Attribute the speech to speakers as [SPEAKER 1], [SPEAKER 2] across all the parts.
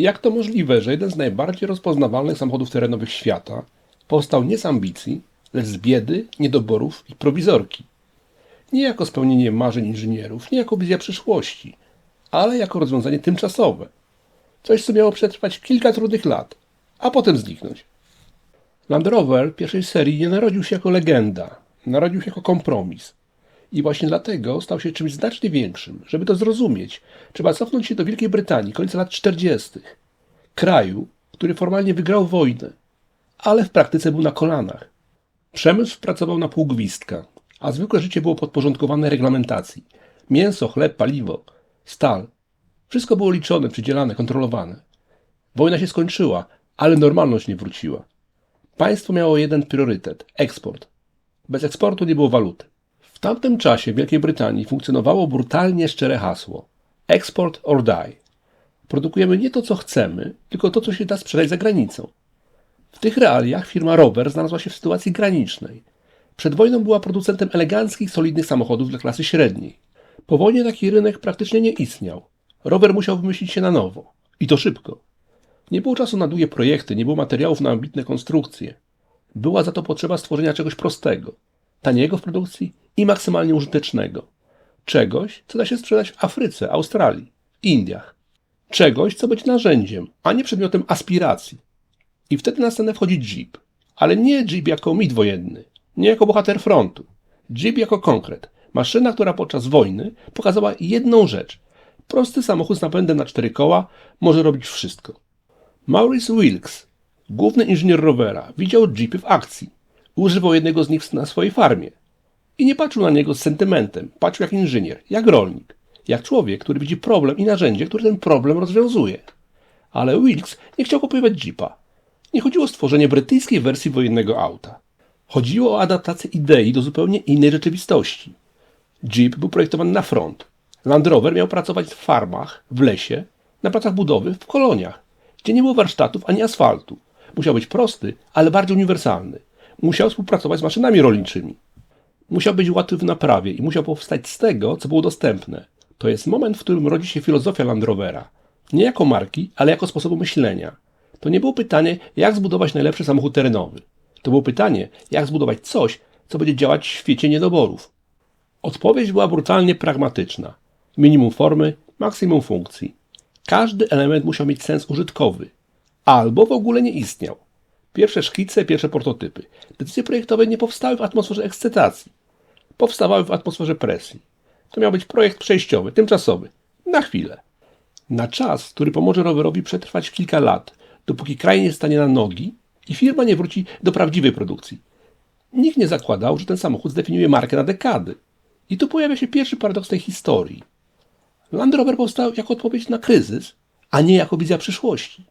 [SPEAKER 1] Jak to możliwe, że jeden z najbardziej rozpoznawalnych samochodów terenowych świata powstał nie z ambicji, lecz z biedy, niedoborów i prowizorki? Nie jako spełnienie marzeń inżynierów, nie jako wizja przyszłości, ale jako rozwiązanie tymczasowe. Coś, co miało przetrwać kilka trudnych lat, a potem zniknąć. Land Rover pierwszej serii nie narodził się jako legenda, narodził się jako kompromis. I właśnie dlatego stał się czymś znacznie większym. Żeby to zrozumieć, trzeba cofnąć się do Wielkiej Brytanii końca lat 40. Kraju, który formalnie wygrał wojnę, ale w praktyce był na kolanach. Przemysł pracował na pół gwizdka, a zwykłe życie było podporządkowane reglamentacji. Mięso, chleb, paliwo, stal. Wszystko było liczone, przydzielane, kontrolowane. Wojna się skończyła, ale normalność nie wróciła. Państwo miało jeden priorytet – eksport. Bez eksportu nie było waluty. W tamtym czasie w Wielkiej Brytanii funkcjonowało brutalnie szczere hasło export or die. Produkujemy nie to, co chcemy, tylko to, co się da sprzedać za granicą. W tych realiach firma Rover znalazła się w sytuacji granicznej. Przed wojną była producentem eleganckich, solidnych samochodów dla klasy średniej. Po wojnie taki rynek praktycznie nie istniał. Rover musiał wymyślić się na nowo. I to szybko. Nie było czasu na długie projekty, nie było materiałów na ambitne konstrukcje. Była za to potrzeba stworzenia czegoś prostego, taniego w produkcji i maksymalnie użytecznego. Czegoś, co da się sprzedać w Afryce, Australii, Indiach. Czegoś, co być narzędziem, a nie przedmiotem aspiracji. I wtedy na scenę wchodzi Jeep. Ale nie Jeep jako mit wojenny, nie jako bohater frontu. Jeep jako konkret. Maszyna, która podczas wojny pokazała jedną rzecz. Prosty samochód z napędem na 4 koła może robić wszystko. Maurice Wilks, główny inżynier Rovera, widział Jeepy w akcji. Używał jednego z nich na swojej farmie. I nie patrzył na niego z sentymentem. Patrzył jak inżynier, jak rolnik. Jak człowiek, który widzi problem i narzędzie, które ten problem rozwiązuje. Ale Wilks nie chciał kopiować Jeepa. Nie chodziło o stworzenie brytyjskiej wersji wojennego auta. Chodziło o adaptację idei do zupełnie innej rzeczywistości. Jeep był projektowany na front. Land Rover miał pracować w farmach, w lesie, na pracach budowy, w koloniach, gdzie nie było warsztatów ani asfaltu. Musiał być prosty, ale bardziej uniwersalny. Musiał współpracować z maszynami rolniczymi. Musiał być łatwy w naprawie i musiał powstać z tego, co było dostępne. To jest moment, w którym rodzi się filozofia Land Rovera. Nie jako marki, ale jako sposobu myślenia. To nie było pytanie, jak zbudować najlepszy samochód terenowy. To było pytanie, jak zbudować coś, co będzie działać w świecie niedoborów. Odpowiedź była brutalnie pragmatyczna. Minimum formy, maksimum funkcji. Każdy element musiał mieć sens użytkowy. Albo w ogóle nie istniał. Pierwsze szkice, pierwsze prototypy. Decyzje projektowe nie powstały w atmosferze ekscytacji. Powstawały w atmosferze presji. To miał być projekt przejściowy, tymczasowy. Na chwilę. Na czas, który pomoże rowerowi przetrwać kilka lat, dopóki kraj nie stanie na nogi i firma nie wróci do prawdziwej produkcji. Nikt nie zakładał, że ten samochód zdefiniuje markę na dekady. I tu pojawia się pierwszy paradoks tej historii. Land Rover powstał jako odpowiedź na kryzys, a nie jako wizja przyszłości.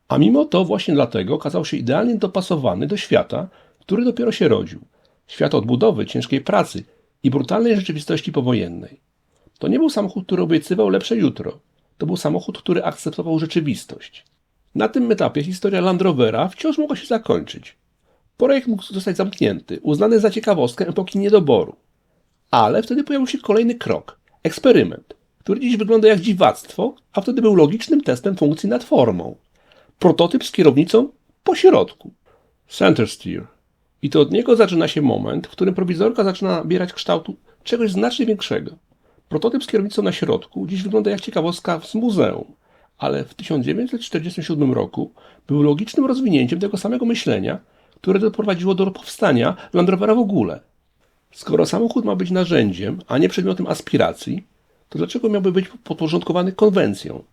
[SPEAKER 1] A mimo to właśnie dlatego okazał się idealnie dopasowany do świata, który dopiero się rodził. Świata odbudowy, ciężkiej pracy i brutalnej rzeczywistości powojennej. To nie był samochód, który obiecywał lepsze jutro. To był samochód, który akceptował rzeczywistość. Na tym etapie historia Land Rovera wciąż mogła się zakończyć. Projekt mógł zostać zamknięty, uznany za ciekawostkę epoki niedoboru. Ale wtedy pojawił się kolejny krok. Eksperyment, który dziś wygląda jak dziwactwo, a wtedy był logicznym testem funkcji nad formą. Prototyp z kierownicą po środku. Center steer. I to od niego zaczyna się moment, w którym prowizorka zaczyna nabierać kształtu czegoś znacznie większego. Prototyp z kierownicą na środku dziś wygląda jak ciekawostka z muzeum, ale w 1947 roku był logicznym rozwinięciem tego samego myślenia, które doprowadziło do powstania Land Rovera w ogóle. Skoro samochód ma być narzędziem, a nie przedmiotem aspiracji, to dlaczego miałby być podporządkowany konwencją?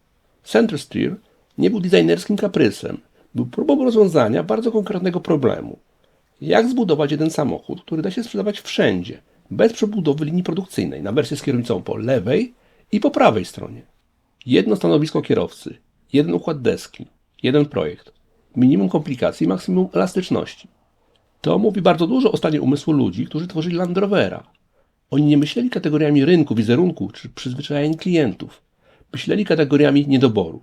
[SPEAKER 1] Center steer nie był designerskim kaprysem, był próbą rozwiązania bardzo konkretnego problemu. Jak zbudować jeden samochód, który da się sprzedawać wszędzie, bez przebudowy linii produkcyjnej, na wersję z kierownicą po lewej i po prawej stronie? Jedno stanowisko kierowcy, jeden układ deski, jeden projekt, minimum komplikacji, maksimum elastyczności. To mówi bardzo dużo o stanie umysłu ludzi, którzy tworzyli Land Rovera. Oni nie myśleli kategoriami rynku, wizerunku czy przyzwyczajeń klientów. Myśleli kategoriami niedoboru.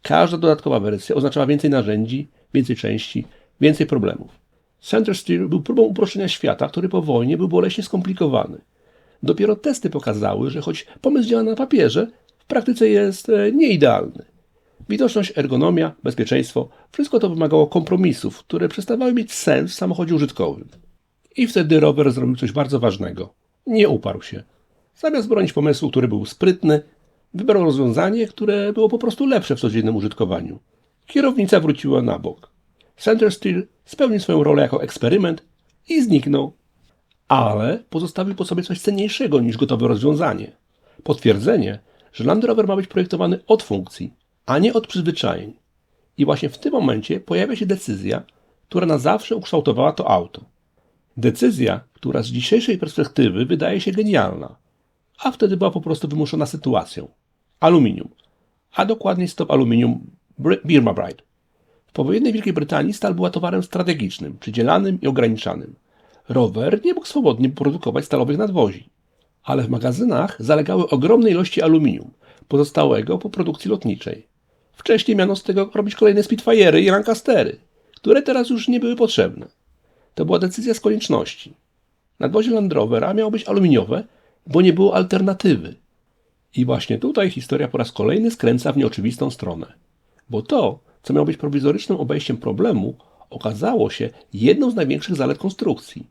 [SPEAKER 1] Każda dodatkowa wersja oznaczała więcej narzędzi, więcej części, więcej problemów. Center steer był próbą uproszczenia świata, który po wojnie był boleśnie skomplikowany. Dopiero testy pokazały, że choć pomysł działa na papierze, w praktyce jest nieidealny. Widoczność, ergonomia, bezpieczeństwo, wszystko to wymagało kompromisów, które przestawały mieć sens w samochodzie użytkowym. I wtedy Rover zrobił coś bardzo ważnego. Nie uparł się. Zamiast bronić pomysłu, który był sprytny, wybrał rozwiązanie, które było po prostu lepsze w codziennym użytkowaniu. Kierownica wróciła na bok. Center Steer spełnił swoją rolę jako eksperyment i zniknął. Ale pozostawił po sobie coś cenniejszego niż gotowe rozwiązanie. Potwierdzenie, że Land Rover ma być projektowany od funkcji, a nie od przyzwyczajeń. I właśnie w tym momencie pojawia się decyzja, która na zawsze ukształtowała to auto. Decyzja, która z dzisiejszej perspektywy wydaje się genialna, a wtedy była po prostu wymuszona sytuacją. Aluminium, a dokładniej stop aluminium Birma Bride. W powojennej Wielkiej Brytanii stal była towarem strategicznym, przydzielanym i ograniczanym. Rower nie mógł swobodnie produkować stalowych nadwozi, ale w magazynach zalegały ogromne ilości aluminium, pozostałego po produkcji lotniczej. Wcześniej miano z tego robić kolejne Spitfire'y i Lancastery, które teraz już nie były potrzebne. To była decyzja z konieczności. Nadwozie Land Rovera miało być aluminiowe, bo nie było alternatywy. I właśnie tutaj historia po raz kolejny skręca w nieoczywistą stronę. Bo to, co miało być prowizorycznym obejściem problemu, okazało się jedną z największych zalet konstrukcji.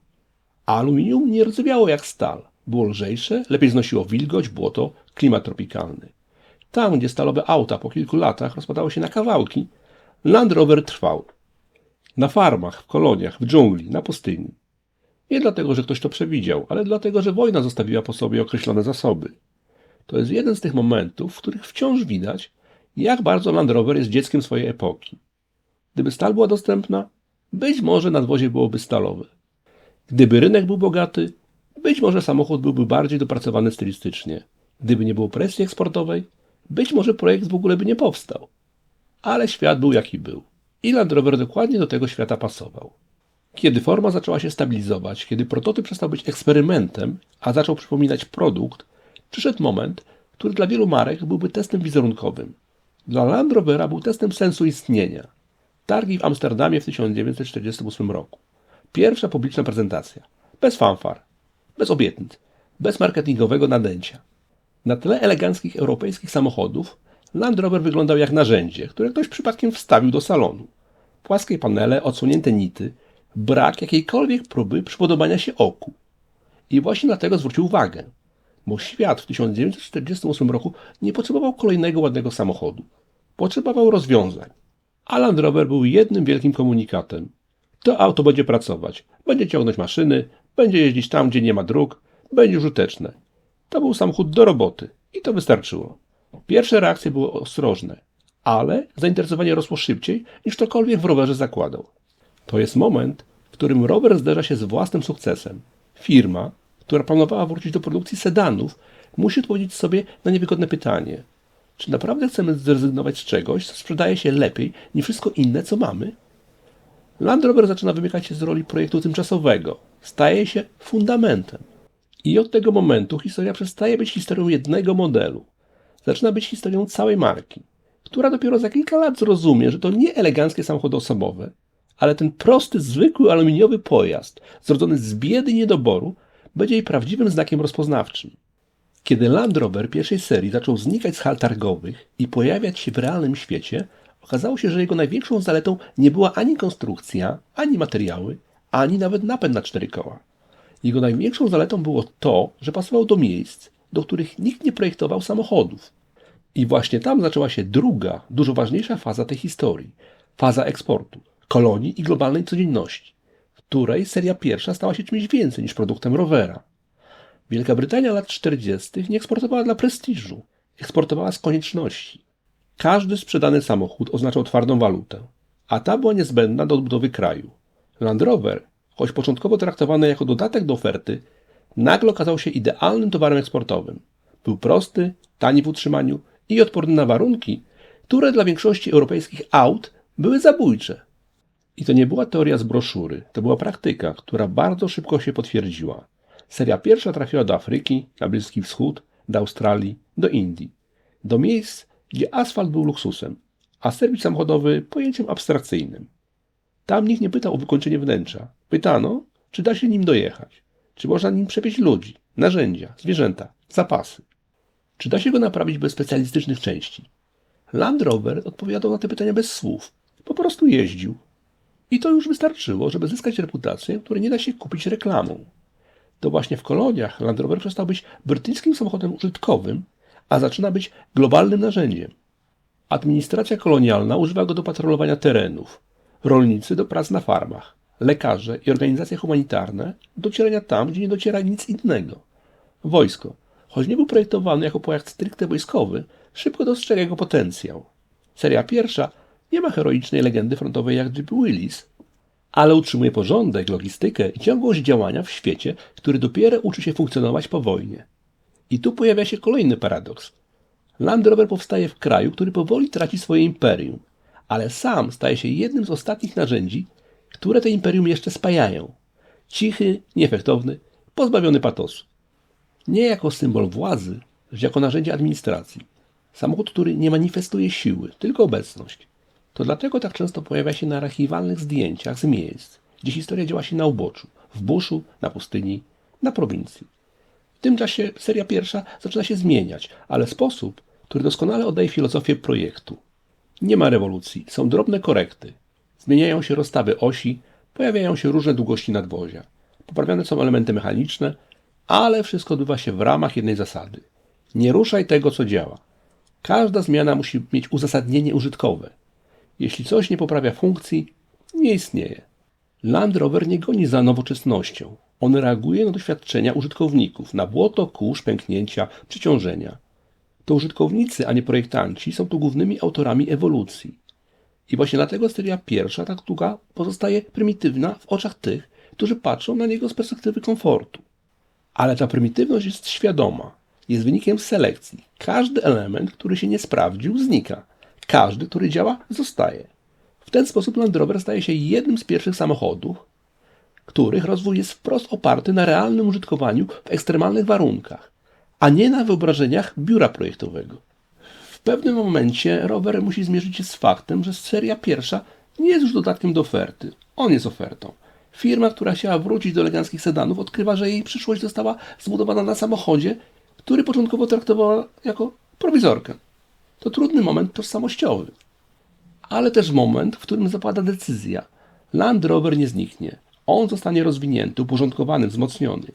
[SPEAKER 1] Aluminium nie rdzewiało jak stal. Było lżejsze, lepiej znosiło wilgoć, błoto, klimat tropikalny. Tam, gdzie stalowe auta po kilku latach rozpadały się na kawałki, Land Rover trwał. Na farmach, w koloniach, w dżungli, na pustyni. Nie dlatego, że ktoś to przewidział, ale dlatego, że wojna zostawiła po sobie określone zasoby. To jest jeden z tych momentów, w których wciąż widać, jak bardzo Land Rover jest dzieckiem swojej epoki. Gdyby stal była dostępna, być może nadwozie byłoby stalowe. Gdyby rynek był bogaty, być może samochód byłby bardziej dopracowany stylistycznie. Gdyby nie było presji eksportowej, być może projekt w ogóle by nie powstał. Ale świat był jaki był. I Land Rover dokładnie do tego świata pasował. Kiedy forma zaczęła się stabilizować, kiedy prototyp przestał być eksperymentem, a zaczął przypominać produkt, przyszedł moment, który dla wielu marek byłby testem wizerunkowym. Dla Land Rovera był testem sensu istnienia. Targi w Amsterdamie w 1948 roku. Pierwsza publiczna prezentacja. Bez fanfar, bez obietnic, bez marketingowego nadęcia. Na tle eleganckich europejskich samochodów Land Rover wyglądał jak narzędzie, które ktoś przypadkiem wstawił do salonu. Płaskie panele, odsłonięte nity, brak jakiejkolwiek próby przypodobania się oku. I właśnie dlatego zwrócił uwagę, bo świat w 1948 roku nie potrzebował kolejnego ładnego samochodu. Potrzebował rozwiązań. A Land Rover był jednym wielkim komunikatem. To auto będzie pracować, będzie ciągnąć maszyny, będzie jeździć tam, gdzie nie ma dróg, będzie użyteczne. To był samochód do roboty i to wystarczyło. Pierwsze reakcje były ostrożne, ale zainteresowanie rosło szybciej, niż ktokolwiek w rowerze zakładał. To jest moment, w którym rower zderza się z własnym sukcesem. Firma, która planowała wrócić do produkcji sedanów, musi odpowiedzieć sobie na niewygodne pytanie. Czy naprawdę chcemy zrezygnować z czegoś, co sprzedaje się lepiej niż wszystko inne, co mamy? Land Rover zaczyna wymykać się z roli projektu tymczasowego. Staje się fundamentem. I od tego momentu historia przestaje być historią jednego modelu. Zaczyna być historią całej marki, która dopiero za kilka lat zrozumie, że to nie eleganckie samochody osobowe, ale ten prosty, zwykły aluminiowy pojazd, zrodzony z biedy i niedoboru, będzie jej prawdziwym znakiem rozpoznawczym. Kiedy Land Rover pierwszej serii zaczął znikać z hal targowych i pojawiać się w realnym świecie, okazało się, że jego największą zaletą nie była ani konstrukcja, ani materiały, ani nawet napęd na 4 koła. Jego największą zaletą było to, że pasował do miejsc, do których nikt nie projektował samochodów. I właśnie tam zaczęła się druga, dużo ważniejsza faza tej historii. Faza eksportu, kolonii i globalnej codzienności, w której seria pierwsza stała się czymś więcej niż produktem Rovera. Wielka Brytania lat 40. nie eksportowała dla prestiżu, eksportowała z konieczności. Każdy sprzedany samochód oznaczał twardą walutę, a ta była niezbędna do odbudowy kraju. Land Rover, choć początkowo traktowany jako dodatek do oferty, nagle okazał się idealnym towarem eksportowym. Był prosty, tani w utrzymaniu i odporny na warunki, które dla większości europejskich aut były zabójcze. I to nie była teoria z broszury, to była praktyka, która bardzo szybko się potwierdziła. Seria pierwsza trafiła do Afryki, na Bliski Wschód, do Australii, do Indii. Do miejsc, gdzie asfalt był luksusem, a serwis samochodowy pojęciem abstrakcyjnym. Tam nikt nie pytał o wykończenie wnętrza. Pytano, czy da się nim dojechać, czy można nim przewieźć ludzi, narzędzia, zwierzęta, zapasy. Czy da się go naprawić bez specjalistycznych części. Land Rover odpowiadał na te pytania bez słów. Po prostu jeździł. I to już wystarczyło, żeby zyskać reputację, której nie da się kupić reklamą. To właśnie w koloniach Land Rover przestał być brytyjskim samochodem użytkowym, a zaczyna być globalnym narzędziem. Administracja kolonialna używa go do patrolowania terenów, rolnicy do prac na farmach, lekarze i organizacje humanitarne do docierania tam, gdzie nie dociera nic innego. Wojsko, choć nie był projektowany jako pojazd stricte wojskowy, szybko dostrzega jego potencjał. Seria pierwsza nie ma heroicznej legendy frontowej jak Jeep Willys, ale utrzymuje porządek, logistykę i ciągłość działania w świecie, który dopiero uczy się funkcjonować po wojnie. I tu pojawia się kolejny paradoks. Land Rover powstaje w kraju, który powoli traci swoje imperium, ale sam staje się jednym z ostatnich narzędzi, które te imperium jeszcze spajają. Cichy, nieefektowny, pozbawiony patosu. Nie jako symbol władzy, lecz jako narzędzie administracji. Samochód, który nie manifestuje siły, tylko obecność. To dlatego tak często pojawia się na archiwalnych zdjęciach z miejsc, gdzie historia działa się na uboczu, w buszu, na pustyni, na prowincji. W tym czasie seria pierwsza zaczyna się zmieniać, ale w sposób, który doskonale oddaje filozofię projektu. Nie ma rewolucji, są drobne korekty. Zmieniają się rozstawy osi, pojawiają się różne długości nadwozia. Poprawiane są elementy mechaniczne, ale wszystko odbywa się w ramach jednej zasady. Nie ruszaj tego, co działa. Każda zmiana musi mieć uzasadnienie użytkowe. Jeśli coś nie poprawia funkcji, nie istnieje. Land Rover nie goni za nowoczesnością. On reaguje na doświadczenia użytkowników, na błoto, kurz, pęknięcia, przeciążenia. To użytkownicy, a nie projektanci, są tu głównymi autorami ewolucji. I właśnie dlatego seria pierwsza tak długa pozostaje prymitywna w oczach tych, którzy patrzą na niego z perspektywy komfortu. Ale ta prymitywność jest świadoma. Jest wynikiem selekcji. Każdy element, który się nie sprawdził, znika. Każdy, który działa, zostaje. W ten sposób Land Rover staje się jednym z pierwszych samochodów, których rozwój jest wprost oparty na realnym użytkowaniu w ekstremalnych warunkach, a nie na wyobrażeniach biura projektowego. W pewnym momencie rower musi zmierzyć się z faktem, że seria pierwsza nie jest już dodatkiem do oferty. On jest ofertą. Firma, która chciała wrócić do eleganckich sedanów, odkrywa, że jej przyszłość została zbudowana na samochodzie, który początkowo traktowała jako prowizorkę. To trudny moment tożsamościowy, ale też moment, w którym zapada decyzja. Land Rover nie zniknie. On zostanie rozwinięty, uporządkowany, wzmocniony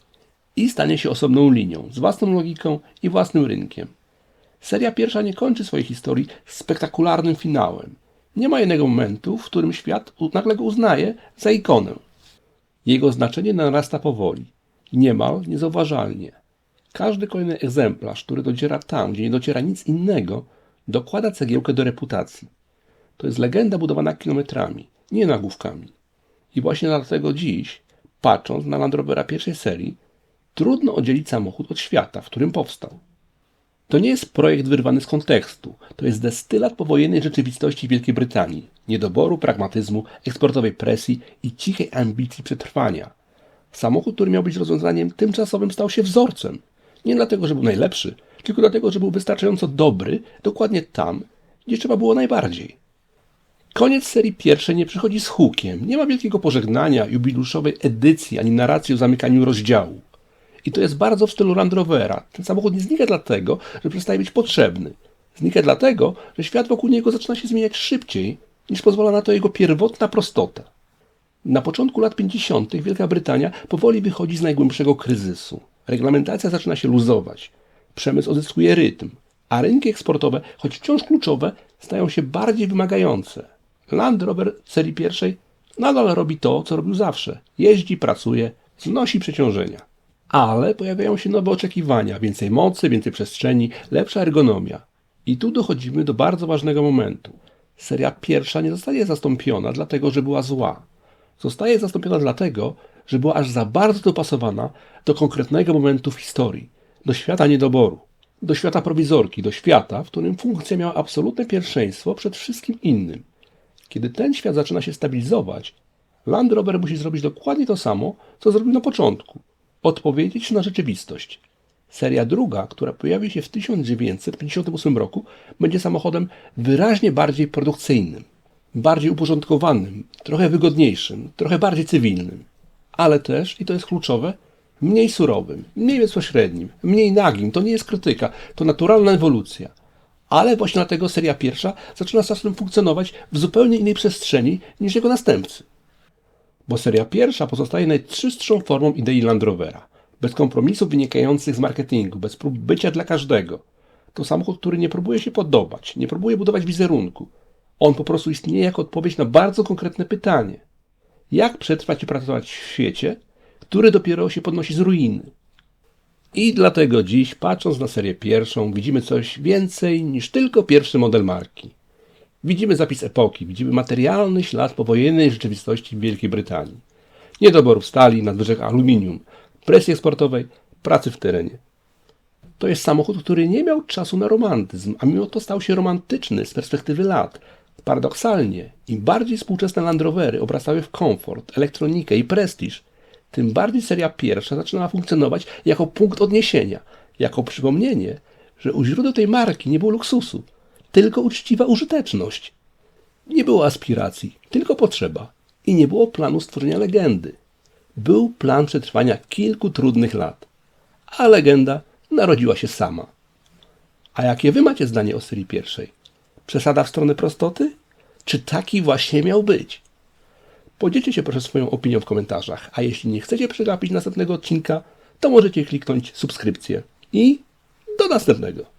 [SPEAKER 1] i stanie się osobną linią, z własną logiką i własnym rynkiem. Seria pierwsza nie kończy swojej historii spektakularnym finałem. Nie ma jednego momentu, w którym świat nagle go uznaje za ikonę. Jego znaczenie narasta powoli, niemal niezauważalnie. Każdy kolejny egzemplarz, który dociera tam, gdzie nie dociera nic innego, dokłada cegiełkę do reputacji. To jest legenda budowana kilometrami, nie nagłówkami. I właśnie dlatego dziś, patrząc na Land Rovera pierwszej serii, trudno oddzielić samochód od świata, w którym powstał. To nie jest projekt wyrwany z kontekstu. To jest destylat powojennej rzeczywistości Wielkiej Brytanii, niedoboru, pragmatyzmu, eksportowej presji i cichej ambicji przetrwania. Samochód, który miał być rozwiązaniem tymczasowym, stał się wzorcem. Nie dlatego, że był najlepszy, tylko dlatego, że był wystarczająco dobry dokładnie tam, gdzie trzeba było najbardziej. Koniec serii pierwszej nie przychodzi z hukiem. Nie ma wielkiego pożegnania, jubileuszowej edycji, ani narracji o zamykaniu rozdziału. I to jest bardzo w stylu Land Rovera. Ten samochód nie znika dlatego, że przestaje być potrzebny. Znika dlatego, że świat wokół niego zaczyna się zmieniać szybciej, niż pozwala na to jego pierwotna prostota. Na początku lat 50. Wielka Brytania powoli wychodzi z najgłębszego kryzysu. Reglamentacja zaczyna się luzować. Przemysł odzyskuje rytm, a rynki eksportowe, choć wciąż kluczowe, stają się bardziej wymagające. Land Rover serii pierwszej nadal robi to, co robił zawsze. Jeździ, pracuje, znosi przeciążenia. Ale pojawiają się nowe oczekiwania, więcej mocy, więcej przestrzeni, lepsza ergonomia. I tu dochodzimy do bardzo ważnego momentu. Seria pierwsza nie zostaje zastąpiona dlatego, że była zła. Zostaje zastąpiona dlatego, że była aż za bardzo dopasowana do konkretnego momentu w historii, do świata niedoboru, do świata prowizorki, do świata, w którym funkcja miała absolutne pierwszeństwo przed wszystkim innym. Kiedy ten świat zaczyna się stabilizować, Land Rover musi zrobić dokładnie to samo, co zrobił na początku. Odpowiedzieć na rzeczywistość. Seria druga, która pojawi się w 1958 roku, będzie samochodem wyraźnie bardziej produkcyjnym, bardziej uporządkowanym, trochę wygodniejszym, trochę bardziej cywilnym. Ale też, i to jest kluczowe, mniej surowym, mniej bezpośrednim, mniej nagim. To nie jest krytyka, to naturalna ewolucja. Ale właśnie dlatego seria pierwsza zaczyna z czasem funkcjonować w zupełnie innej przestrzeni niż jego następcy. Bo seria pierwsza pozostaje najczystszą formą idei Land Rovera. Bez kompromisów wynikających z marketingu, bez prób bycia dla każdego. To samochód, który nie próbuje się podobać, nie próbuje budować wizerunku. On po prostu istnieje jako odpowiedź na bardzo konkretne pytanie. Jak przetrwać i pracować w świecie, który dopiero się podnosi z ruiny? I dlatego dziś, patrząc na serię pierwszą, widzimy coś więcej niż tylko pierwszy model marki. Widzimy zapis epoki, widzimy materialny ślad powojennej rzeczywistości w Wielkiej Brytanii. Niedoborów stali, nadwyżek aluminium, presji eksportowej, pracy w terenie. To jest samochód, który nie miał czasu na romantyzm, a mimo to stał się romantyczny z perspektywy lat. Paradoksalnie, im bardziej współczesne Land Rovery obrastały w komfort, elektronikę i prestiż, tym bardziej seria pierwsza zaczynała funkcjonować jako punkt odniesienia, jako przypomnienie, że u źródeł tej marki nie było luksusu, tylko uczciwa użyteczność. Nie było aspiracji, tylko potrzeba. I nie było planu stworzenia legendy. Był plan przetrwania kilku trudnych lat. A legenda narodziła się sama. A jakie wy macie zdanie o serii pierwszej? Przesada w stronę prostoty? Czy taki właśnie miał być? Podzielcie się proszę swoją opinią w komentarzach, a jeśli nie chcecie przegapić następnego odcinka, to możecie kliknąć subskrypcję. I do następnego.